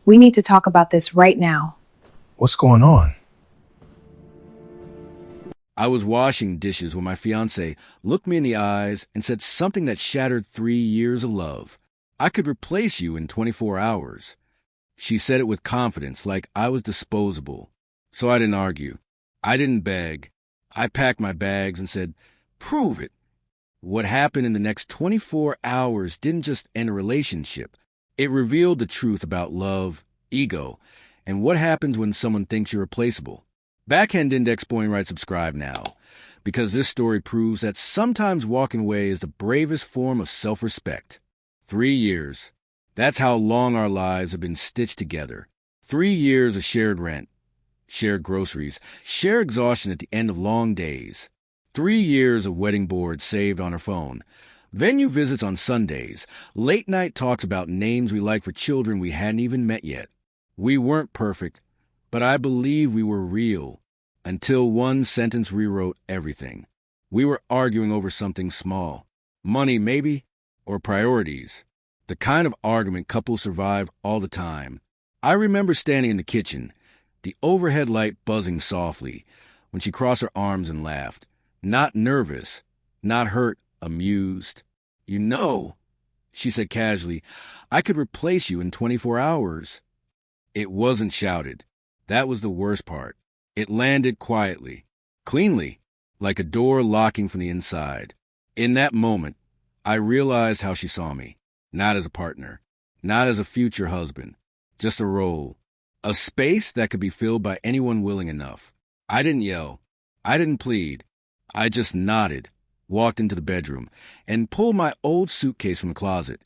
We need to talk about this right now. What's going on? I was washing dishes when my fiancée looked me in the eyes and said something that shattered 3 years of love. I could replace you in 24 hours. She said it with confidence, like I was disposable. So I didn't argue. I didn't beg. I packed my bags and said, "Prove it." What happened in the next 24 hours didn't just end a relationship. It revealed the truth about love, ego, and what happens when someone thinks you're replaceable. Backhand Index Point right subscribe now, because this story proves that sometimes walking away is the bravest form of self-respect. 3 years. That's how long our lives have been stitched together. 3 years of shared rent, shared groceries, shared exhaustion at the end of long days. 3 years of wedding boards saved on her phone, venue visits on Sundays, late night talks about names we like for children we hadn't even met yet. We weren't perfect, but I believe we were real, until one sentence rewrote everything. We were arguing over something small. Money, maybe, or priorities. The kind of argument couples survive all the time. I remember standing in the kitchen, the overhead light buzzing softly, when she crossed her arms and laughed. Not nervous, not hurt, amused. "You know," she said casually, "I could replace you in 24 hours. It wasn't shouted. That was the worst part. It landed quietly, cleanly, like a door locking from the inside. In that moment, I realized how she saw me. Not as a partner, not as a future husband, just a role. A space that could be filled by anyone willing enough. I didn't yell. I didn't plead. I just nodded, walked into the bedroom, and pulled my old suitcase from the closet,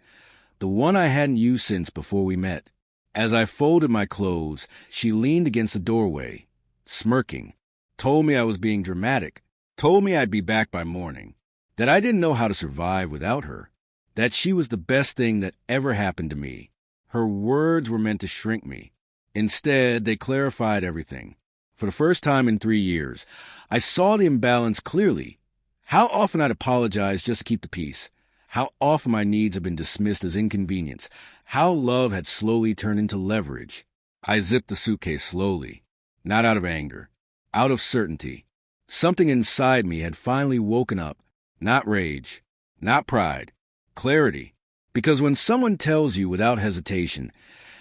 the one I hadn't used since before we met. As I folded my clothes, she leaned against the doorway, smirking, told me I was being dramatic, told me I'd be back by morning, that I didn't know how to survive without her, that she was the best thing that ever happened to me. Her words were meant to shrink me. Instead, they clarified everything. For the first time in 3 years, I saw the imbalance clearly. How often I'd apologize just to keep the peace. How often my needs had been dismissed as inconvenience. How love had slowly turned into leverage. I zipped the suitcase slowly, not out of anger, out of certainty. Something inside me had finally woken up. Not rage, not pride, clarity. Because when someone tells you without hesitation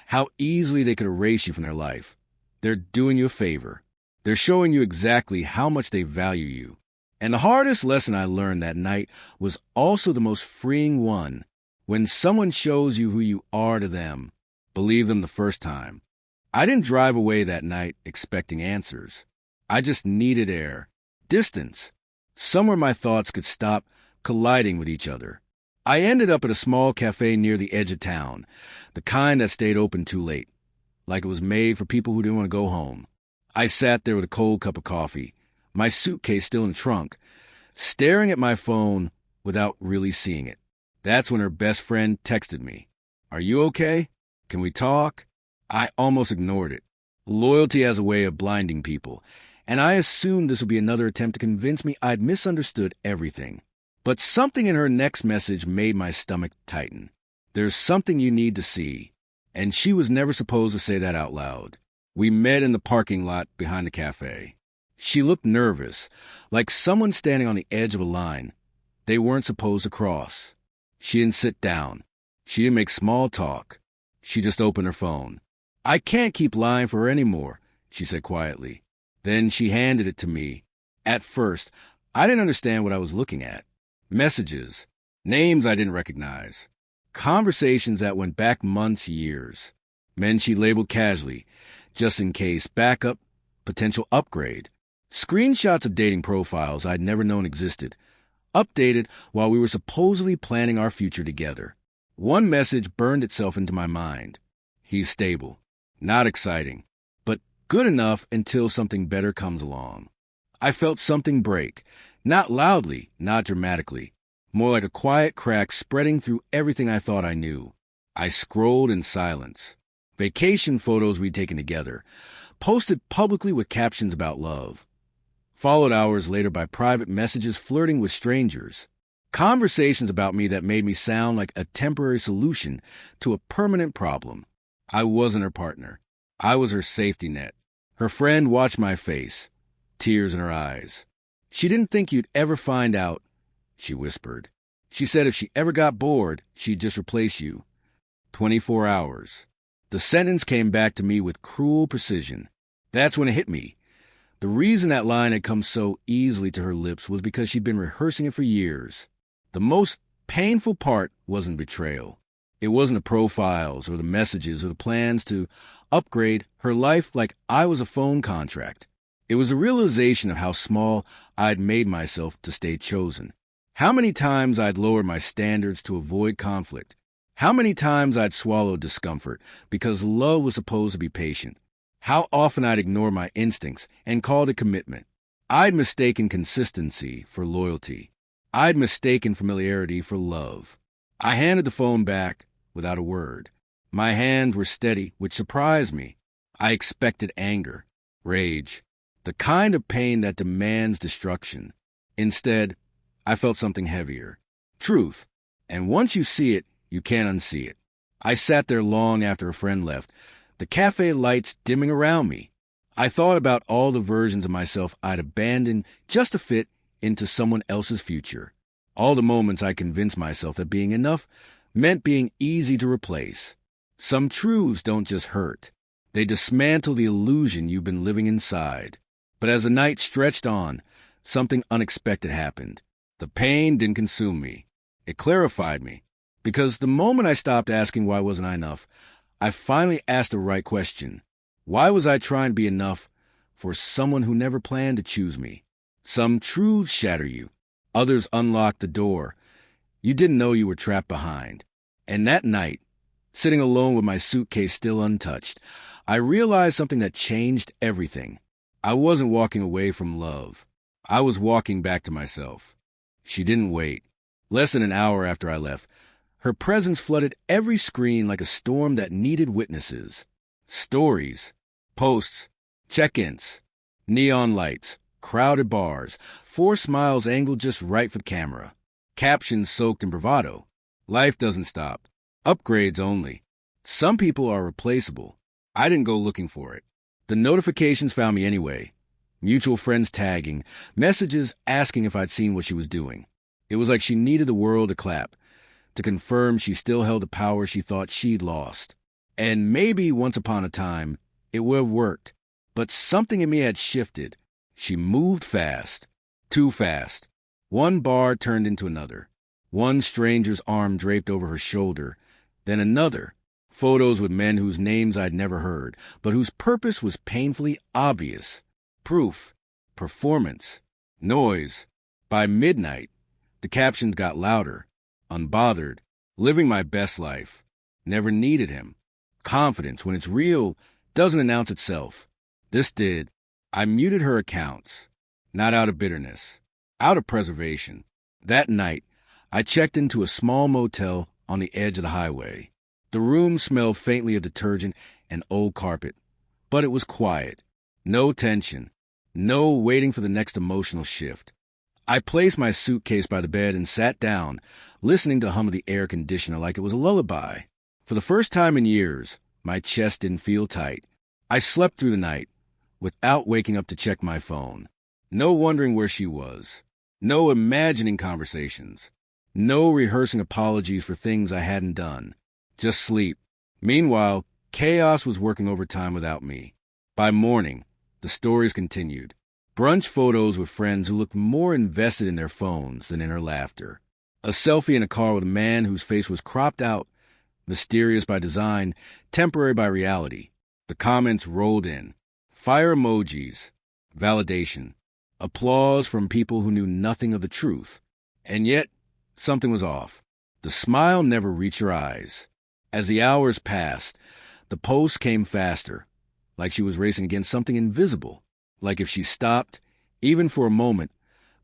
how easily they could erase you from their life, they're doing you a favor. They're showing you exactly how much they value you. And the hardest lesson I learned that night was also the most freeing one. When someone shows you who you are to them, believe them the first time. I didn't drive away that night expecting answers. I just needed air, distance, somewhere my thoughts could stop colliding with each other. I ended up at a small cafe near the edge of town, the kind that stayed open too late, like it was made for people who didn't want to go home. I sat there with a cold cup of coffee, my suitcase still in the trunk, staring at my phone without really seeing it. That's when her best friend texted me. "Are you okay? Can we talk?" I almost ignored it. Loyalty has a way of blinding people, and I assumed this would be another attempt to convince me I'd misunderstood everything. But something in her next message made my stomach tighten. "There's something you need to see." And she was never supposed to say that out loud. We met in the parking lot behind the cafe. She looked nervous, like someone standing on the edge of a line they weren't supposed to cross. She didn't sit down. She didn't make small talk. She just opened her phone. "I can't keep lying for her anymore," she said quietly. Then she handed it to me. At first, I didn't understand what I was looking at. Messages, names I didn't recognize, conversations that went back months, years. Men she labeled casually, just in case, backup, potential upgrade. Screenshots of dating profiles I'd never known existed, updated while we were supposedly planning our future together. One message burned itself into my mind. "He's stable. Not exciting, but good enough until something better comes along." I felt something break, not loudly, not dramatically, more like a quiet crack spreading through everything I thought I knew. I scrolled in silence. Vacation photos we'd taken together, posted publicly with captions about love, followed hours later by private messages flirting with strangers. Conversations about me that made me sound like a temporary solution to a permanent problem. I wasn't her partner. I was her safety net. Her friend watched my face, tears in her eyes. She didn't think you'd ever find out, she whispered. She said if she ever got bored, she'd just replace you. 24 hours. The sentence came back to me with cruel precision. That's when it hit me. The reason that line had come so easily to her lips was because she'd been rehearsing it for years. The most painful part wasn't betrayal. It wasn't the profiles or the messages or the plans to upgrade her life like I was a phone contract. It was a realization of how small I'd made myself to stay chosen. How many times I'd lowered my standards to avoid conflict. How many times I'd swallowed discomfort because love was supposed to be patient. How often I'd ignored my instincts and called it commitment. I'd mistaken consistency for loyalty. I'd mistaken familiarity for love. I handed the phone back without a word. My hands were steady, which surprised me. I expected anger, rage, the kind of pain that demands destruction. Instead, I felt something heavier. Truth. And once you see it, you can't unsee it. I sat there long after a friend left, the cafe lights dimming around me. I thought about all the versions of myself I'd abandoned just to fit into someone else's future. All the moments I convinced myself that being enough meant being easy to replace. Some truths don't just hurt. They dismantle the illusion you've been living inside. But as the night stretched on, something unexpected happened. The pain didn't consume me. It clarified me. Because the moment I stopped asking why wasn't I enough, I finally asked the right question. Why was I trying to be enough for someone who never planned to choose me? Some truths shatter you. Others unlock the door you didn't know you were trapped behind. And that night, sitting alone with my suitcase still untouched, I realized something that changed everything. I wasn't walking away from love. I was walking back to myself. She didn't wait. Less than an hour after I left, her presence flooded every screen like a storm that needed witnesses. Stories, posts, check-ins, neon lights, crowded bars, 4 smiles angled just right for the camera, captions soaked in bravado. Life doesn't stop. Upgrades only. Some people are replaceable. I didn't go looking for it. The notifications found me anyway. Mutual friends tagging, messages asking if I'd seen what she was doing. It was like she needed the world to clap, to confirm she still held the power she thought she'd lost. And maybe once upon a time, it would have worked. But something in me had shifted. She moved fast. Too fast. One bar turned into another. One stranger's arm draped over her shoulder. Then another. Photos with men whose names I'd never heard, but whose purpose was painfully obvious. Proof. Performance. Noise. By midnight, the captions got louder. Unbothered. Living my best life. Never needed him. Confidence, when it's real, doesn't announce itself. This did. I muted her accounts. Not out of bitterness. Out of preservation. That night, I checked into a small motel on the edge of the highway. The room smelled faintly of detergent and old carpet, but it was quiet. No tension. No waiting for the next emotional shift. I placed my suitcase by the bed and sat down, listening to the hum of the air conditioner like it was a lullaby. For the first time in years, my chest didn't feel tight. I slept through the night, without waking up to check my phone. No wondering where she was. No imagining conversations. No rehearsing apologies for things I hadn't done. Just sleep. Meanwhile, chaos was working overtime without me. By morning, the stories continued. Brunch photos with friends who looked more invested in their phones than in her laughter. A selfie in a car with a man whose face was cropped out, mysterious by design, temporary by reality. The comments rolled in. Fire emojis. Validation. Applause from people who knew nothing of the truth. And yet, something was off. The smile never reached her eyes. As the hours passed, the posts came faster, like she was racing against something invisible. Like if she stopped, even for a moment,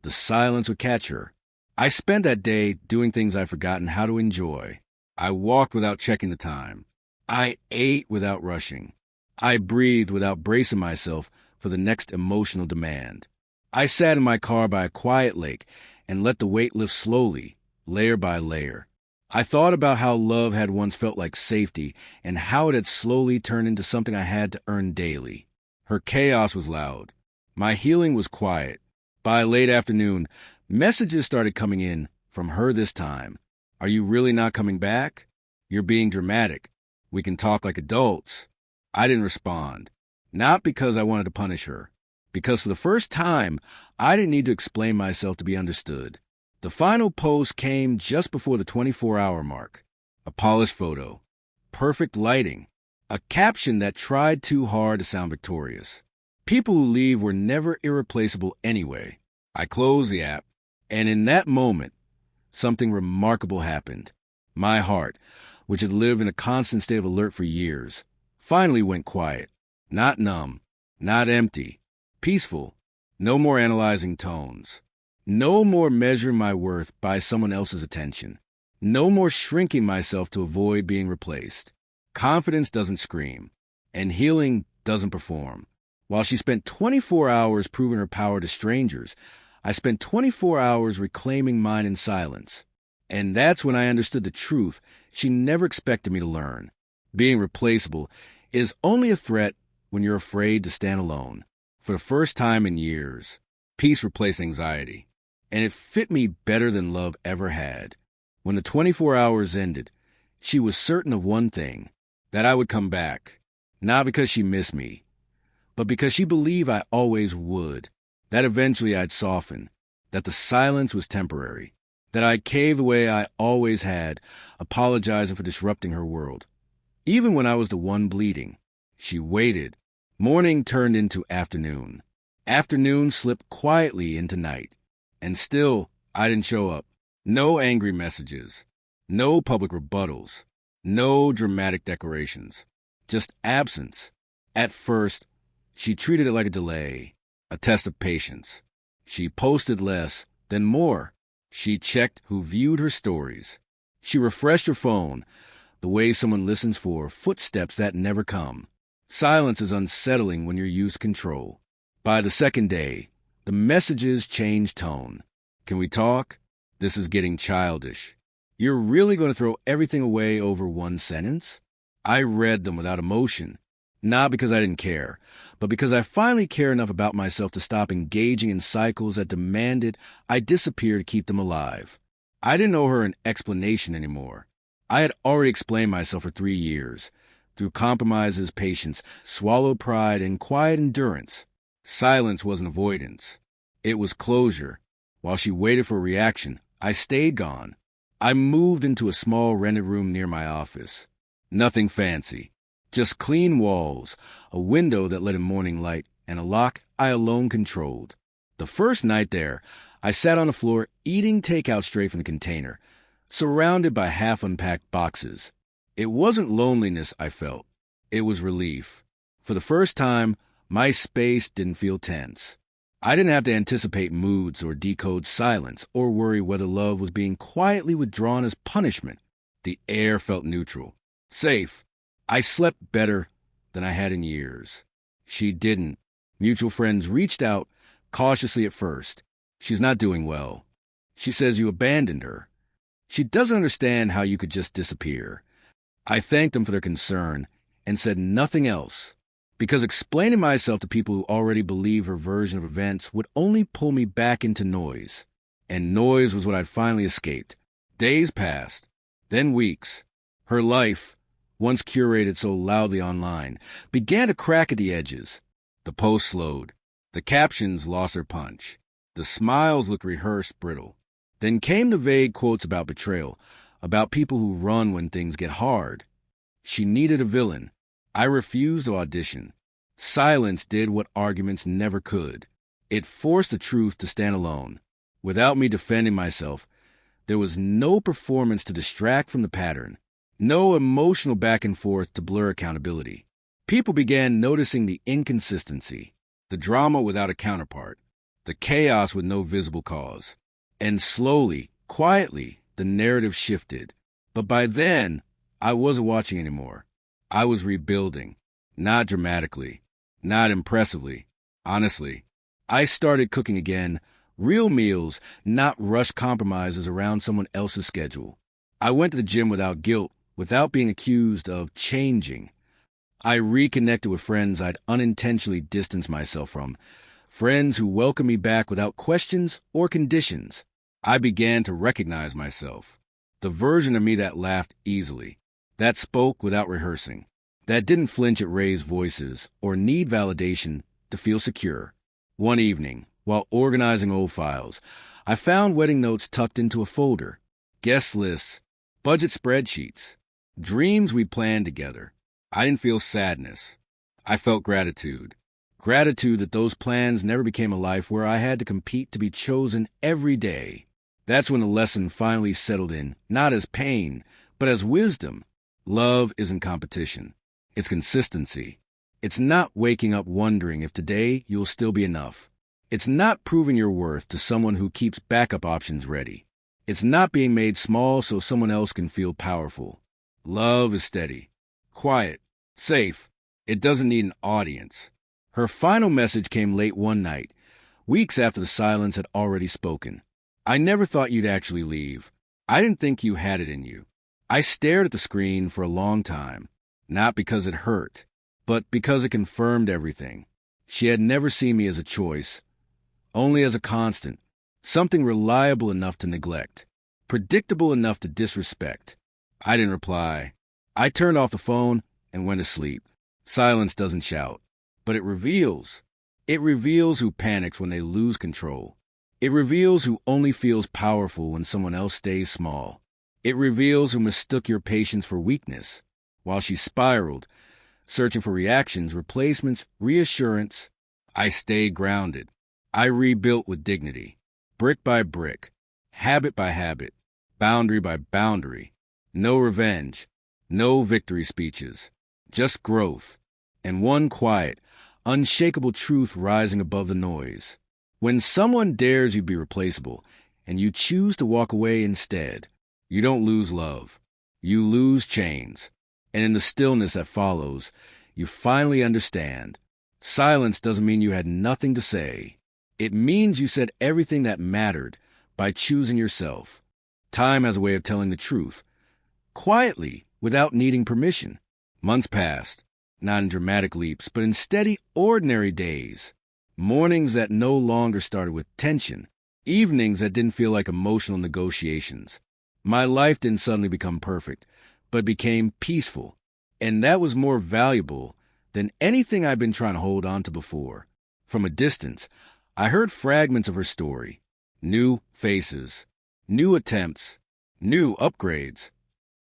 the silence would catch her. I spent that day doing things I'd forgotten how to enjoy. I walked without checking the time. I ate without rushing. I breathed without bracing myself for the next emotional demand. I sat in my car by a quiet lake and let the weight lift slowly, layer by layer. I thought about how love had once felt like safety and how it had slowly turned into something I had to earn daily. Her chaos was loud. My healing was quiet. By late afternoon, messages started coming in from her this time. Are you really not coming back? You're being dramatic. We can talk like adults. I didn't respond. Not because I wanted to punish her. Because for the first time, I didn't need to explain myself to be understood. The final post came just before the 24-hour mark. A polished photo. Perfect lighting. A caption that tried too hard to sound victorious. People who leave were never irreplaceable anyway. I closed the app, and in that moment, something remarkable happened. My heart, which had lived in a constant state of alert for years, finally went quiet. Not numb, not empty, peaceful. No more analyzing tones. No more measuring my worth by someone else's attention. No more shrinking myself to avoid being replaced. Confidence doesn't scream, and healing doesn't perform. While she spent 24 hours proving her power to strangers, I spent 24 hours reclaiming mine in silence. And that's when I understood the truth she never expected me to learn. Being replaceable is only a threat when you're afraid to stand alone. For the first time in years, peace replaced anxiety. And it fit me better than love ever had. When the 24 hours ended, she was certain of one thing, that I would come back. Not because she missed me, but because she believed I always would. That eventually I'd soften, that the silence was temporary, that I'd cave the way I always had, apologizing for disrupting her world. Even when I was the one bleeding, she waited. Morning turned into afternoon. Afternoon slipped quietly into night. And still, I didn't show up. No angry messages. No public rebuttals. No dramatic declarations. Just absence. At first, she treated it like a delay, a test of patience. She posted less, then more. She checked who viewed her stories. She refreshed her phone, the way someone listens for footsteps that never come. Silence is unsettling when you're used to control. By the second day, the messages changed tone. Can we talk? This is getting childish. You're really going to throw everything away over one sentence? I read them without emotion. Not because I didn't care, but because I finally care enough about myself to stop engaging in cycles that demanded I disappear to keep them alive. I didn't owe her an explanation anymore. I had already explained myself for 3 years, through compromises, patience, swallowed pride, and quiet endurance. Silence wasn't avoidance. It was closure. While she waited for a reaction, I stayed gone. I moved into a small rented room near my office. Nothing fancy. Just clean walls, a window that let in morning light, and a lock I alone controlled. The first night there, I sat on the floor eating takeout straight from the container, surrounded by half-unpacked boxes. It wasn't loneliness I felt. It was relief. For the first time, my space didn't feel tense. I didn't have to anticipate moods or decode silence or worry whether love was being quietly withdrawn as punishment. The air felt neutral. Safe. I slept better than I had in years. She didn't. Mutual friends reached out, cautiously at first. She's not doing well. She says you abandoned her. She doesn't understand how you could just disappear. I thanked them for their concern and said nothing else, because explaining myself to people who already believe her version of events would only pull me back into noise. And noise was what I'd finally escaped. Days passed, then weeks. Her life, once curated so loudly online, began to crack at the edges. The posts slowed. The captions lost their punch. The smiles looked rehearsed, brittle. Then came the vague quotes about betrayal, about people who run when things get hard. She needed a villain. I refused to audition. Silence did what arguments never could. It forced the truth to stand alone. Without me defending myself, there was no performance to distract from the pattern, no emotional back and forth to blur accountability. People began noticing the inconsistency, the drama without a counterpart, the chaos with no visible cause. And slowly, quietly, the narrative shifted. But by then, I wasn't watching anymore. I was rebuilding. Not dramatically. Not impressively. Honestly. I started cooking again. Real meals, not rushed compromises around someone else's schedule. I went to the gym without guilt, without being accused of changing. I reconnected with friends I'd unintentionally distanced myself from, friends who welcomed me back without questions or conditions. I began to recognize myself, the version of me that laughed easily, that spoke without rehearsing, that didn't flinch at raised voices or need validation to feel secure. One evening, while organizing old files, I found wedding notes tucked into a folder, guest lists, budget spreadsheets, dreams we planned together. I didn't feel sadness. I felt gratitude. Gratitude that those plans never became a life where I had to compete to be chosen every day. That's when the lesson finally settled in, not as pain, but as wisdom. Love isn't competition. It's consistency. It's not waking up wondering if today you'll still be enough. It's not proving your worth to someone who keeps backup options ready. It's not being made small so someone else can feel powerful. Love is steady, quiet, safe. It doesn't need an audience. Her final message came late one night, weeks after the silence had already spoken. I never thought you'd actually leave. I didn't think you had it in you. I stared at the screen for a long time, not because it hurt, but because it confirmed everything. She had never seen me as a choice, only as a constant, something reliable enough to neglect, predictable enough to disrespect. I didn't reply. I turned off the phone and went to sleep. Silence doesn't shout, but it reveals. It reveals who panics when they lose control. It reveals who only feels powerful when someone else stays small. It reveals who mistook your patience for weakness. While she spiraled, searching for reactions, replacements, reassurance, I stayed grounded. I rebuilt with dignity, brick by brick, habit by habit, boundary by boundary. No revenge, no victory speeches, just growth, and one quiet, unshakable truth rising above the noise. When someone dares you be replaceable, and you choose to walk away instead, you don't lose love. You lose chains. And in the stillness that follows, you finally understand. Silence doesn't mean you had nothing to say. It means you said everything that mattered by choosing yourself. Time has a way of telling the truth, quietly, without needing permission. Months passed, not in dramatic leaps, but in steady, ordinary days. Mornings that no longer started with tension. Evenings that didn't feel like emotional negotiations. My life didn't suddenly become perfect, but became peaceful. And that was more valuable than anything I'd been trying to hold on to before. From a distance, I heard fragments of her story. New faces, new attempts, new upgrades.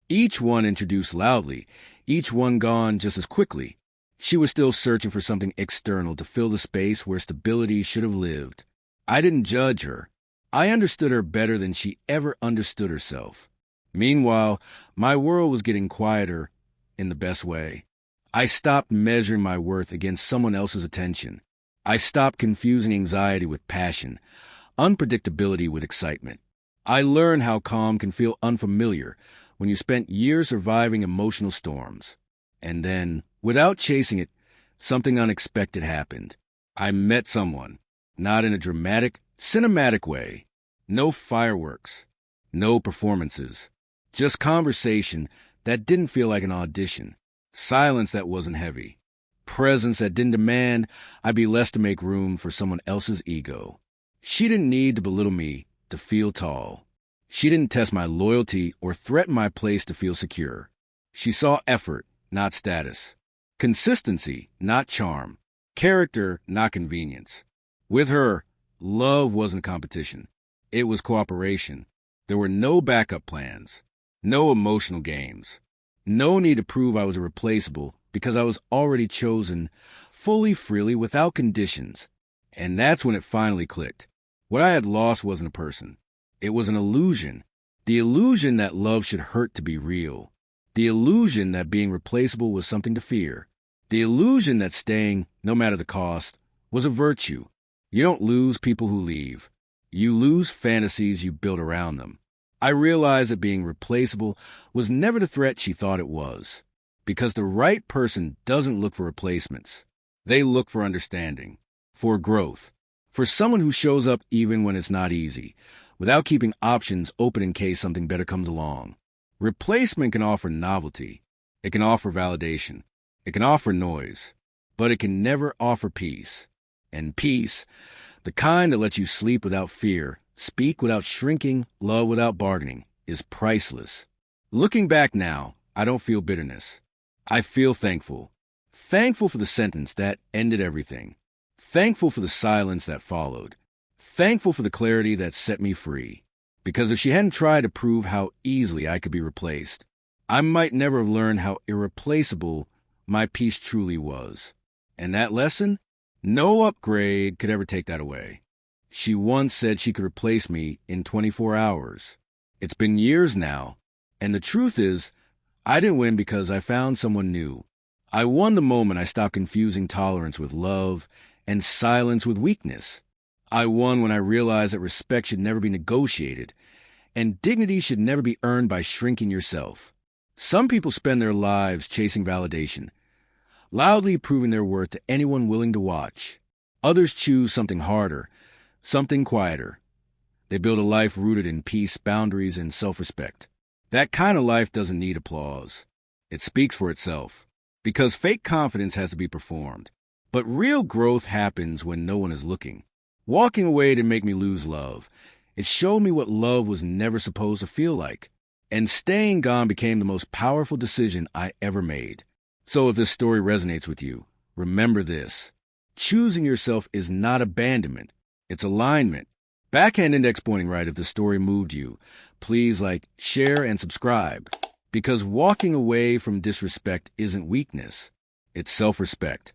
Each one introduced loudly, each one gone just as quickly. She was still searching for something external to fill the space where stability should have lived. I didn't judge her. I understood her better than she ever understood herself. Meanwhile, my world was getting quieter in the best way. I stopped measuring my worth against someone else's attention. I stopped confusing anxiety with passion, unpredictability with excitement. I learned how calm can feel unfamiliar when you spent years surviving emotional storms. And then, without chasing it, something unexpected happened. I met someone, not in a dramatic, cinematic way. No fireworks, no performances, just conversation that didn't feel like an audition, silence that wasn't heavy, presence that didn't demand I be less to make room for someone else's ego. She didn't need to belittle me to feel tall. She didn't test my loyalty or threaten my place to feel secure. She saw effort, not status. Consistency, not charm. Character, not convenience. With her, love wasn't a competition. It was cooperation. There were no backup plans, no emotional games, no need to prove I was irreplaceable because I was already chosen fully, freely, without conditions. And that's when it finally clicked. What I had lost wasn't a person. It was an illusion. The illusion that love should hurt to be real. The illusion that being replaceable was something to fear. The illusion that staying, no matter the cost, was a virtue. You don't lose people who leave. You lose fantasies you built around them. I realized that being replaceable was never the threat she thought it was. Because the right person doesn't look for replacements. They look for understanding, for growth, for someone who shows up even when it's not easy, without keeping options open in case something better comes along. Replacement can offer novelty. It can offer validation. It can offer noise. But it can never offer peace. And peace, the kind that lets you sleep without fear, speak without shrinking, love without bargaining, is priceless. Looking back now, I don't feel bitterness. I feel thankful. Thankful for the sentence that ended everything. Thankful for the silence that followed. Thankful for the clarity that set me free. Because if she hadn't tried to prove how easily I could be replaced, I might never have learned how irreplaceable my peace truly was. And that lesson? No upgrade could ever take that away. She once said she could replace me in 24 hours. It's been years now, and the truth is, I didn't win because I found someone new. I won the moment I stopped confusing tolerance with love and silence with weakness. I won when I realized that respect should never be negotiated, and dignity should never be earned by shrinking yourself. Some people spend their lives chasing validation, loudly proving their worth to anyone willing to watch. Others choose something harder, something quieter. They build a life rooted in peace, boundaries, and self-respect. That kind of life doesn't need applause. It speaks for itself. Because fake confidence has to be performed. But real growth happens when no one is looking. Walking away didn't make me lose love. It showed me what love was never supposed to feel like. And staying gone became the most powerful decision I ever made. So if this story resonates with you, remember this. Choosing yourself is not abandonment. It's alignment. Backhand index pointing right if the story moved you. Please like, share, and subscribe. Because walking away from disrespect isn't weakness. It's self-respect.